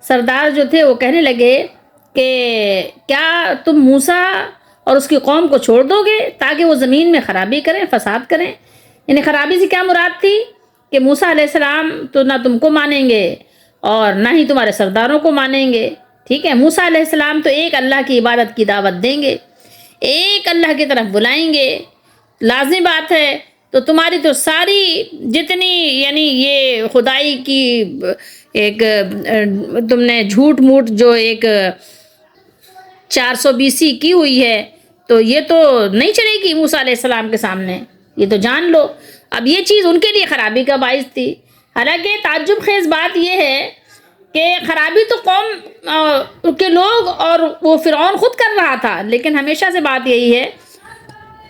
سردار جو تھے وہ کہنے لگے کہ کیا تم موسیٰ اور اس کی قوم کو چھوڑ دو گے تاکہ وہ زمین میں خرابی کریں، فساد کریں؟ یعنی خرابی سے کیا مراد تھی کہ موسیٰ علیہ السلام تو نہ تم کو مانیں گے اور نہ ہی تمہارے سرداروں کو مانیں گے، ٹھیک ہے؟ موسیٰ علیہ السلام تو ایک اللہ کی عبادت کی دعوت دیں گے، ایک اللہ کی طرف بلائیں گے، لازمی بات ہے، تو تمہاری تو ساری جتنی یعنی یہ خدائی کی ایک تم نے جھوٹ موٹ جو ایک 420 کی ہوئی ہے، تو یہ تو نہیں چلے گی موسیٰ علیہ السلام کے سامنے، یہ تو جان لو۔ اب یہ چیز ان کے لیے خرابی کا باعث تھی، حالانکہ تعجب خیز بات یہ ہے کہ خرابی تو قوم کے لوگ اور وہ فرعون خود کر رہا تھا، لیکن ہمیشہ سے بات یہی ہے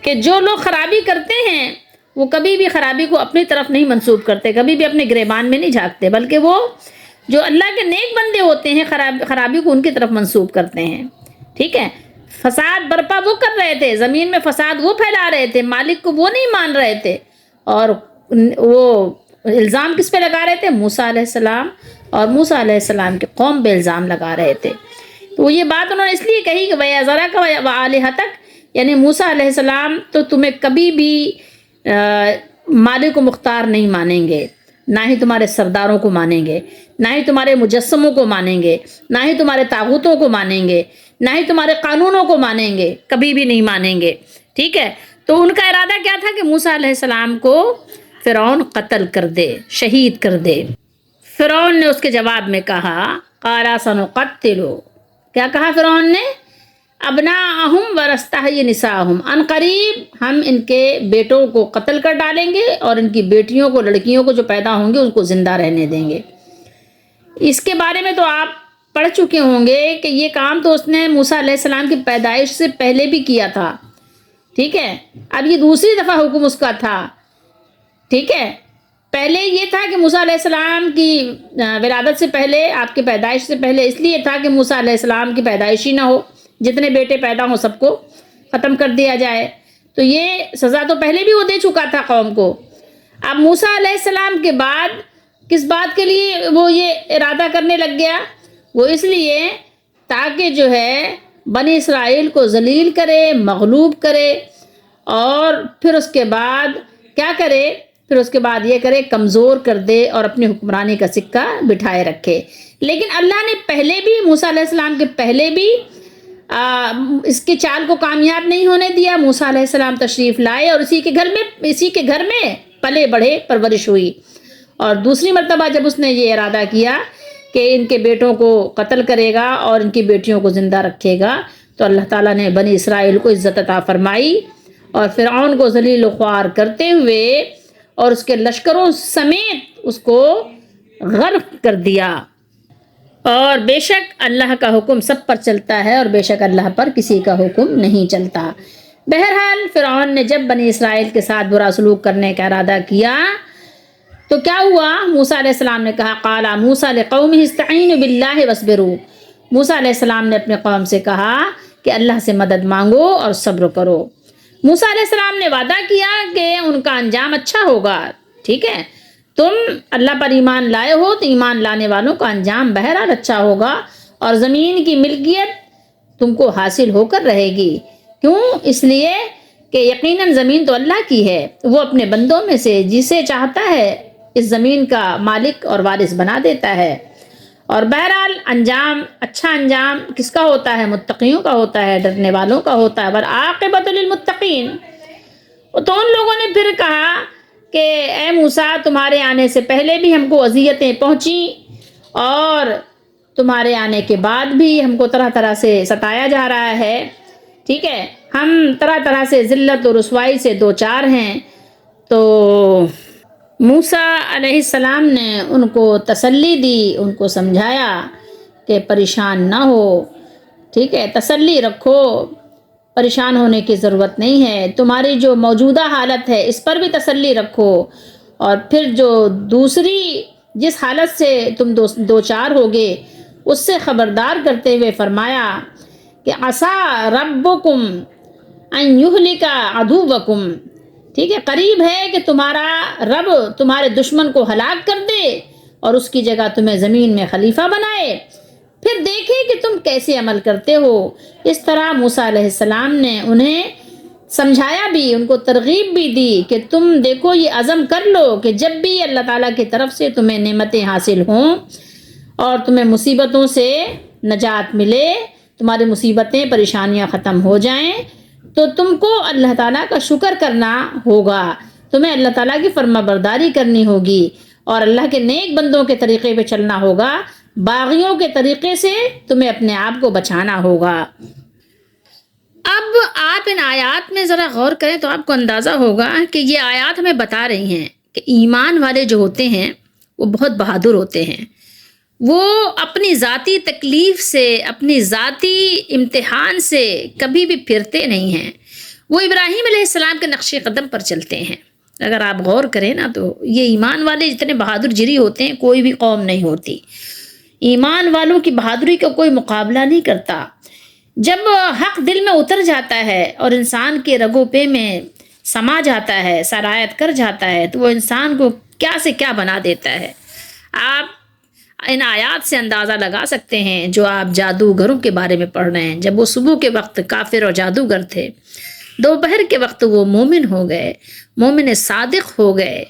کہ جو لوگ خرابی کرتے ہیں وہ کبھی بھی خرابی کو اپنی طرف نہیں منسوب کرتے، کبھی بھی اپنے گریبان میں نہیں جھانکتے، بلکہ وہ جو اللہ کے نیک بندے ہوتے ہیں خرابی کو ان کی طرف منسوب کرتے ہیں، ٹھیک ہے؟ فساد برپا وہ کر رہے تھے، زمین میں فساد وہ پھیلا رہے تھے، مالک کو وہ نہیں مان رہے تھے، اور وہ الزام کس پہ لگا رہے تھے؟ موسیٰ علیہ السلام اور موسیٰ علیہ السلام کے قوم پہ الزام لگا رہے تھے۔ تو یہ بات انہوں نے اس لیے کہی کہ وَيَذَرَكَ وَآلِهَتَكَ، یعنی موسیٰ علیہ السلام تو تمہیں کبھی بھی مالک و مختار نہیں مانیں گے، نہ ہی تمہارے سرداروں کو مانیں گے، نہ ہی تمہارے مجسموں کو مانیں گے، نہ ہی تمہارے طاغوتوں کو مانیں گے، نہ ہی تمہارے قانونوں کو مانیں گے، کبھی بھی نہیں مانیں گے، ٹھیک ہے؟ تو ان کا ارادہ کیا تھا کہ موسیٰ علیہ السلام کو فرعون قتل کر دے، شہید کر دے۔ فرعون نے اس کے جواب میں کہا قَالَ سَنُقَتِّلُ، کیا کہا فرعون نے؟ ابناءہم ونستحیی نساءہم، ان قریب ہم ان کے بیٹوں کو قتل کر ڈالیں گے اور ان کی بیٹیوں کو، لڑکیوں کو جو پیدا ہوں گے ان کو زندہ رہنے دیں گے۔ اس کے بارے میں تو آپ پڑھ چکے ہوں گے کہ یہ کام تو اس نے موسیٰ علیہ السلام کی پیدائش سے پہلے بھی کیا تھا، ٹھیک ہے؟ اب یہ دوسری دفعہ حکم اس کا تھا، ٹھیک ہے؟ پہلے یہ تھا کہ موسیٰ علیہ السلام کی ولادت سے پہلے، آپ کی پیدائش سے پہلے اس لیے تھا کہ موسیٰ علیہ السلام کی پیدائش ہی نہ ہو، جتنے بیٹے پیدا ہوں سب کو ختم کر دیا جائے، تو یہ سزا تو پہلے بھی وہ دے چکا تھا قوم کو۔ اب موسیٰ علیہ السلام کے بعد کس بات کے لیے وہ یہ ارادہ کرنے لگ گیا؟ وہ اس لیے تاکہ جو ہے بنی اسرائیل کو ذلیل کرے، مغلوب کرے، اور پھر اس کے بعد کیا کرے؟ پھر اس کے بعد یہ کرے کمزور کر دے اور اپنی حکمرانی کا سکہ بٹھائے رکھے۔ لیکن اللہ نے پہلے بھی موسیٰ علیہ السلام کے پہلے بھی اس کے چال کو کامیاب نہیں ہونے دیا۔ موسیٰ علیہ السلام تشریف لائے اور اسی کے گھر میں پلے بڑھے، پرورش ہوئی، اور دوسری مرتبہ جب اس نے یہ ارادہ کیا کہ ان کے بیٹوں کو قتل کرے گا اور ان کی بیٹیوں کو زندہ رکھے گا، تو اللہ تعالیٰ نے بنی اسرائیل کو عزت عطا فرمائی اور فرعون کو ذلیل و خوار کرتے ہوئے اور اس کے لشکروں سمیت اس کو غرق کر دیا۔ اور بے شک اللہ کا حکم سب پر چلتا ہے اور بے شک اللہ پر کسی کا حکم نہیں چلتا۔ بہرحال فرعون نے جب بنی اسرائیل کے ساتھ برا سلوک کرنے کا ارادہ کیا تو کیا ہوا؟ موسیٰ علیہ السلام نے کہا قال موسیٰ لقومہ استعینوا باللہ واصبروا، موسیٰ علیہ السلام نے اپنے قوم سے کہا کہ اللہ سے مدد مانگو اور صبر کرو۔ موسیٰ علیہ السلام نے وعدہ کیا کہ ان کا انجام اچھا ہوگا، ٹھیک ہے، تم اللہ پر ایمان لائے ہو تو ایمان لانے والوں کا انجام بہرحال اچھا ہوگا، اور زمین کی ملکیت تم کو حاصل ہو کر رہے گی۔ کیوں؟ اس لیے کہ یقیناً زمین تو اللہ کی ہے، وہ اپنے بندوں میں سے جسے چاہتا ہے اس زمین کا مالک اور وارث بنا دیتا ہے، اور بہرحال انجام، اچھا انجام کس کا ہوتا ہے؟ متقیوں کا ہوتا ہے، ڈرنے والوں کا ہوتا ہے، والعاقبۃ للمتقین۔ تو ان لوگوں نے پھر کہا کہ اے موسیٰ، تمہارے آنے سے پہلے بھی ہم کو اذیتیں پہنچیں اور تمہارے آنے کے بعد بھی ہم کو طرح طرح سے ستایا جا رہا ہے، ٹھیک ہے، ہم طرح طرح سے ذلت و رسوائی سے دوچار ہیں۔ تو موسیٰ علیہ السلام نے ان کو تسلی دی، ان کو سمجھایا کہ پریشان نہ ہو، ٹھیک ہے، تسلی رکھو، پریشان ہونے کی ضرورت نہیں ہے، تمہاری جو موجودہ حالت ہے اس پر بھی تسلی رکھو، اور پھر جو دوسری جس حالت سے تم دوچار ہوگے اس سے خبردار کرتے ہوئے فرمایا کہ عسیٰ ربکم ان یہلک عدوکم، ٹھیک ہے، قریب ہے کہ تمہارا رب تمہارے دشمن کو ہلاک کر دے اور اس کی جگہ تمہیں زمین میں خلیفہ بنائے، پھر دیکھیں کہ تم کیسے عمل کرتے ہو۔ اس طرح موسیٰ علیہ السلام نے انہیں سمجھایا بھی، ان کو ترغیب بھی دی کہ تم دیکھو، یہ عزم کر لو کہ جب بھی اللہ تعالیٰ کی طرف سے تمہیں نعمتیں حاصل ہوں اور تمہیں مصیبتوں سے نجات ملے، تمہاری مصیبتیں پریشانیاں ختم ہو جائیں، تو تم کو اللہ تعالیٰ کا شکر کرنا ہوگا، تمہیں اللہ تعالیٰ کی فرما برداری کرنی ہوگی اور اللہ کے نیک بندوں کے طریقے پہ چلنا ہوگا، باغیوں کے طریقے سے تمہیں اپنے آپ کو بچانا ہوگا۔ اب آپ ان آیات میں ذرا غور کریں تو آپ کو اندازہ ہوگا کہ یہ آیات ہمیں بتا رہی ہیں کہ ایمان والے جو ہوتے ہیں وہ بہت بہادر ہوتے ہیں، وہ اپنی ذاتی تکلیف سے، اپنی ذاتی امتحان سے کبھی بھی پھرتے نہیں ہیں، وہ ابراہیم علیہ السلام کے نقش قدم پر چلتے ہیں۔ اگر آپ غور کریں نا تو یہ ایمان والے جتنے بہادر جری ہوتے ہیں کوئی بھی قوم نہیں ہوتی، ایمان والوں کی بہادری کا کوئی مقابلہ نہیں کرتا۔ جب حق دل میں اتر جاتا ہے اور انسان کے رگو پے میں سما جاتا ہے، سرایت کر جاتا ہے، تو وہ انسان کو کیا سے کیا بنا دیتا ہے۔ آپ ان آیات سے اندازہ لگا سکتے ہیں جو آپ جادوگروں کے بارے میں پڑھ رہے ہیں، جب وہ صبح کے وقت کافر اور جادوگر تھے، دوپہر کے وقت وہ مومن ہو گئے، مومن صادق ہو گئے،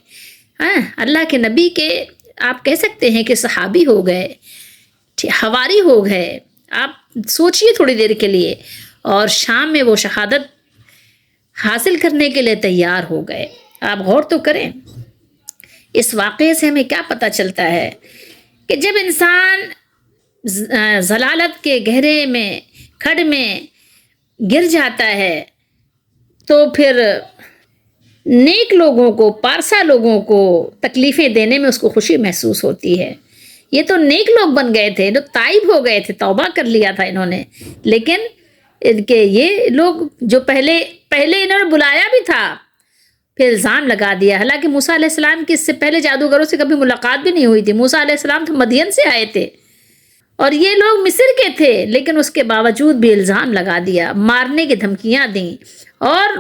اللہ کے نبی کے آپ کہہ سکتے ہیں کہ صحابی ہو گئے، حواری ہو گئے۔ آپ سوچئے تھوڑی دیر کے لیے، اور شام میں وہ شہادت حاصل کرنے کے لیے تیار ہو گئے۔ آپ غور تو کریں، اس واقعے سے ہمیں کیا پتہ چلتا ہے کہ جب انسان ضلالت کے گہرے میں، کھڈ میں گر جاتا ہے تو پھر نیک لوگوں کو، پارسا لوگوں کو تکلیفیں دینے میں اس کو خوشی محسوس ہوتی ہے۔ یہ تو نیک لوگ بن گئے تھے، لوگ تائب ہو گئے تھے، توبہ کر لیا تھا انہوں نے، لیکن ان کے یہ لوگ جو پہلے انہوں نے بلایا بھی تھا، پھر الزام لگا دیا۔ حالانکہ موسیٰ علیہ السلام کی اس سے پہلے جادوگروں سے کبھی ملاقات بھی نہیں ہوئی تھی، موسیٰ علیہ السلام تو مدین سے آئے تھے اور یہ لوگ مصر کے تھے، لیکن اس کے باوجود بھی الزام لگا دیا، مارنے کی دھمکیاں دیں اور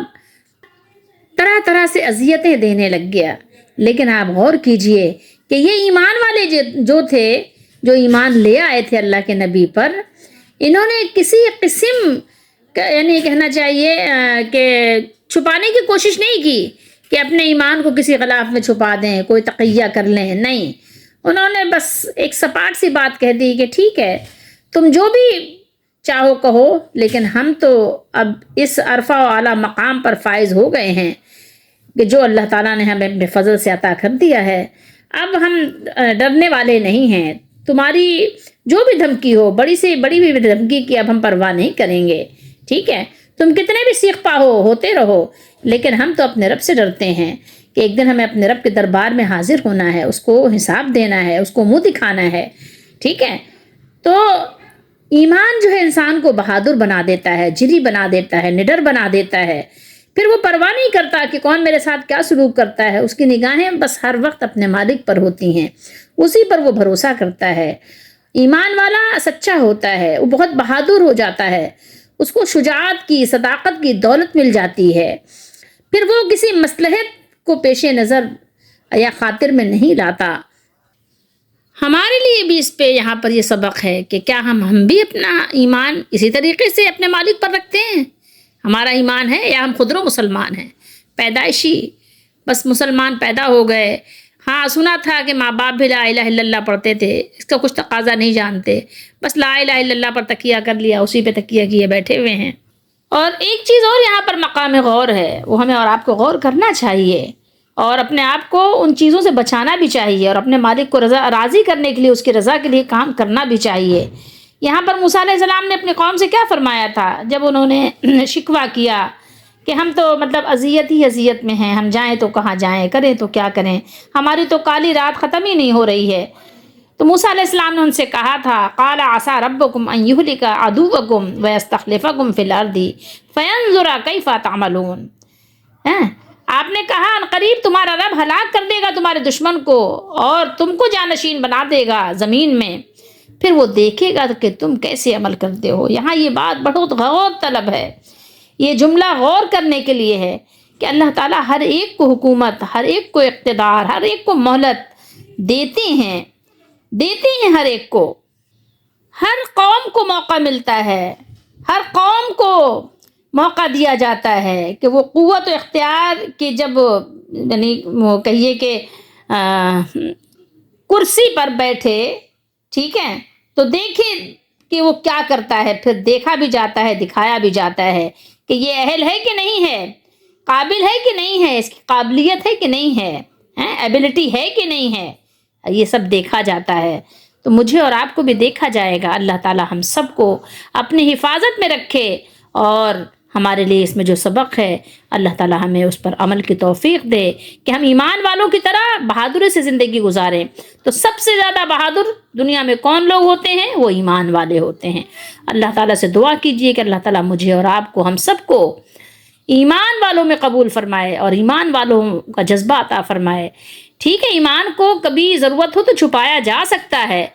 طرح طرح سے اذیتیں دینے لگ گیا۔ لیکن آپ غور کیجئے کہ یہ ایمان والے جو تھے، جو ایمان لے آئے تھے اللہ کے نبی پر، انہوں نے کسی قسم یعنی کہنا چاہیے کہ چھپانے کی کوشش نہیں کی کہ اپنے ایمان کو کسی غلاف میں چھپا دیں، کوئی تقیہ کر لیں، نہیں، انہوں نے بس ایک سپاٹ سی بات کہہ دی کہ ٹھیک ہے، تم جو بھی چاہو کہو، لیکن ہم تو اب اس عرفہ و اعلیٰ مقام پر فائز ہو گئے ہیں کہ جو اللہ تعالیٰ نے ہمیں اپنے فضل سے عطا کر دیا ہے، اب ہم ڈرنے والے نہیں ہیں، تمہاری جو بھی دھمکی ہو، بڑی سے بڑی بھی دھمکی کی اب ہم پرواہ نہیں کریں گے، ٹھیک ہے، تم کتنے بھی سیخ پا ہوتے رہو، لیکن ہم تو اپنے رب سے ڈرتے ہیں کہ ایک دن ہمیں اپنے رب کے دربار میں حاضر ہونا ہے، اس کو حساب دینا ہے، اس کو منہ دکھانا ہے، ٹھیک ہے۔ تو ایمان جو ہے انسان کو بہادر بنا دیتا ہے، جری بنا دیتا ہے، نڈر بنا دیتا ہے، پھر وہ پرواہ نہیں کرتا کہ کون میرے ساتھ کیا سلوک کرتا ہے، اس کی نگاہیں بس ہر وقت اپنے مالک پر ہوتی ہیں، اسی پر وہ بھروسہ کرتا ہے۔ ایمان والا سچا ہوتا ہے، وہ بہت بہادر ہو جاتا ہے، اس کو شجاعت کی، صداقت کی دولت مل جاتی ہے، پھر وہ کسی مصلحت کو پیش نظر یا خاطر میں نہیں لاتا۔ ہمارے لیے بھی اس پہ یہاں پر یہ سبق ہے کہ کیا ہم بھی اپنا ایمان اسی طریقے سے اپنے مالک پر رکھتے ہیں؟ ہمارا ایمان ہے یا ہم خودرو مسلمان ہیں، پیدائشی، بس مسلمان پیدا ہو گئے، ہاں سنا تھا کہ ماں باپ بھی لا الہ الا اللہ پڑھتے تھے، اس کا کچھ تقاضا نہیں جانتے، بس لا الہ الا اللہ پر تکیہ کر لیا، اسی پہ تکیہ کیے بیٹھے ہوئے ہیں۔ اور ایک چیز اور یہاں پر مقام غور ہے، وہ ہمیں اور آپ کو غور کرنا چاہیے، اور اپنے آپ کو ان چیزوں سے بچانا بھی چاہیے، اور اپنے مالک کو راضی کرنے کے لیے، اس کی رضا کے لیے کام کرنا بھی چاہیے۔ یہاں پر موسیٰ علیہ السلام نے اپنی قوم سے کیا فرمایا تھا جب انہوں نے شکوہ کیا کہ ہم تو مطلب اذیت ہی اذیت میں ہیں، ہم جائیں تو کہاں جائیں، کریں تو کیا کریں، ہماری تو کالی رات ختم ہی نہیں ہو رہی ہے۔ تو موسیٰ علیہ السلام نے ان سے کہا تھا، قال عسى ربكم ان يهلك عدوكم ويستخلفكم في الارض فينظر كيف تعملون۔ آپ نے کہا ان قریب تمہارا رب ہلاک کر دے گا تمہارے دشمن کو، اور تم کو جانشین بنا دے گا زمین میں، پھر وہ دیکھے گا کہ تم کیسے عمل کرتے ہو۔ یہاں یہ بات بہت غور طلب ہے، یہ جملہ غور کرنے کے لیے ہے کہ اللہ تعالیٰ ہر ایک کو حکومت، ہر ایک کو اقتدار، ہر ایک کو مہلت دیتے ہیں ہر ایک کو، ہر قوم کو موقع ملتا ہے، ہر قوم کو موقع دیا جاتا ہے کہ وہ قوت و اختیار کے جب یعنی وہ کہیے کہ کرسی پر بیٹھے، ٹھیک ہے، تو دیکھے کہ وہ کیا کرتا ہے، پھر دیکھا بھی جاتا ہے، دکھایا بھی جاتا ہے کہ یہ اہل ہے کہ نہیں ہے، قابل ہے کہ نہیں ہے، اس کی قابلیت ہے کہ نہیں ہے، ایبلٹی ہے کہ نہیں ہے، یہ سب دیکھا جاتا ہے۔ تو مجھے اور آپ کو بھی دیکھا جائے گا۔ اللہ تعالیٰ ہم سب کو اپنی حفاظت میں رکھے، اور ہمارے لیے اس میں جو سبق ہے اللہ تعالیٰ ہمیں اس پر عمل کی توفیق دے کہ ہم ایمان والوں کی طرح بہادری سے زندگی گزاریں۔ تو سب سے زیادہ بہادر دنیا میں کون لوگ ہوتے ہیں؟ وہ ایمان والے ہوتے ہیں۔ اللہ تعالیٰ سے دعا کیجئے کہ اللہ تعالیٰ مجھے اور آپ کو، ہم سب کو ایمان والوں میں قبول فرمائے اور ایمان والوں کا جذبہ عطا فرمائے۔ ٹھیک ہے، ایمان کو کبھی ضرورت ہو تو چھپایا جا سکتا ہے،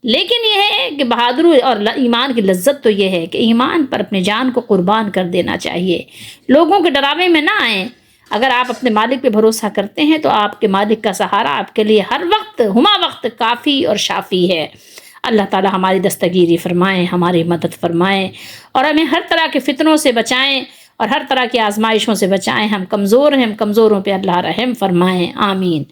لیکن یہ ہے کہ بہادری اور ایمان کی لذت تو یہ ہے کہ ایمان پر اپنے جان کو قربان کر دینا چاہیے، لوگوں کے ڈراوے میں نہ آئیں۔ اگر آپ اپنے مالک پہ بھروسہ کرتے ہیں تو آپ کے مالک کا سہارا آپ کے لیے ہر وقت ہما وقت کافی اور شافی ہے۔ اللہ تعالیٰ ہماری دستگیری فرمائیں، ہماری مدد فرمائیں، اور ہمیں ہر طرح کے فتنوں سے بچائیں اور ہر طرح کی آزمائشوں سے بچائیں۔ ہم کمزور ہیں، ہم کمزوروں پہ اللہ رحم فرمائیں، آمین۔